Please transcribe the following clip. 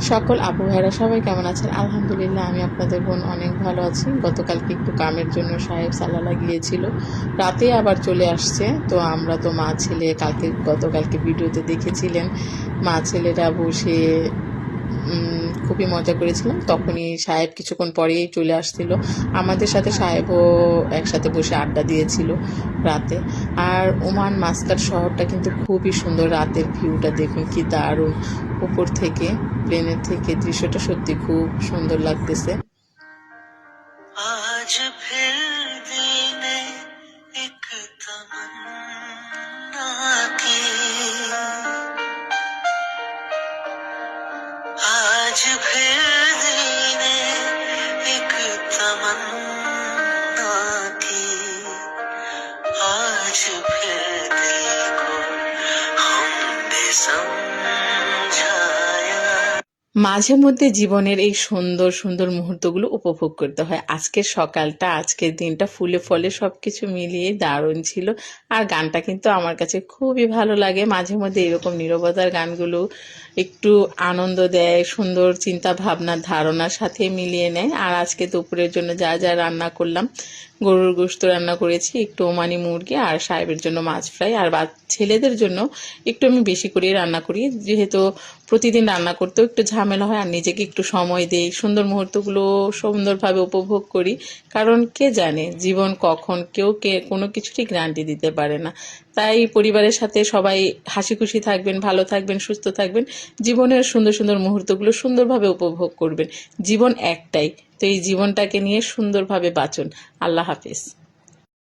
সকল আপু ভাইরা সবাই কেমন আছেন? আলহামদুলিল্লাহ, আমি আপনাদের বোন অনেক ভালো আছি। গতকালকে একটু কামের জন্য সাহেব সালালা গিয়েছিল, রাতে আবার চলে আসছে। তো আমরা তো মা ছেলে গতকালকে ভিডিওতে দেখেছিলেন, মা ছেলেরা বসে খুবই মজা করেছিলাম। তখনই সাহেব কিছুক্ষণ পরেই চলে আসছিল, আমাদের সাথে সাহেবও একসাথে বসে আড্ডা দিয়েছিল রাতে। আর ওমান মাস্কাট শহরটা কিন্তু খুবই সুন্দর, রাতের ভিউটা দেখুন কি দারুণ। উপর থেকে, প্লেনের থেকে দৃশ্যটা সত্যি খুব সুন্দর লাগতেছে। আজ ফির দিল নে এক তমন্না কি, আজ ফির দিল নে এক তমন্না কি, আজ ফির দিল কো हमने समझाया। মাঝে মধ্যে জীবনের এই সুন্দর সুন্দর মুহূর্তগুলো উপভোগ করতে হয়। আজকের সকালটা, আজকের দিনটা ফুলে ফলে সবকিছু মিলিয়ে দারুণ ছিল। আর গানটা কিন্তু আমার কাছে খুবই ভালো লাগে। মাঝে মধ্যে এরকম নীরবতার গানগুলো একটু আনন্দ দেয়, সুন্দর চিন্তা ভাবনার ধারণার সাথে মিলিয়ে নেয়। আর আজকে দুপুরের জন্য যা যা রান্না করলাম, গরুর গোশত রান্না করেছি, একটু ওমানি মুরগি, আর সাহেবের জন্য মাছ ফ্রাই, আর ছেলেদের জন্য একটু আমি বেশি করে রান্না করি, যেহেতু প্রতিদিন রান্না করতেও একটু ঝামেলা হয়। আর নিজেকে একটু সময় দেই, সুন্দর মুহূর্তগুলো সুন্দরভাবে উপভোগ করি। কারণ কে জানে জীবন কখন কোনো কিছুরই গ্যারান্টি দিতে পারে না। তাই পরিবারের সাথে সবাই হাসি খুশি থাকবেন, ভালো থাকবেন, সুস্থ থাকবেন, জীবনের সুন্দর সুন্দর মুহূর্তগুলো সুন্দরভাবে উপভোগ করবেন। জীবন একটাই, তো এই জীবনটাকে নিয়ে সুন্দরভাবে বাঁচুন। আল্লাহ হাফিজ।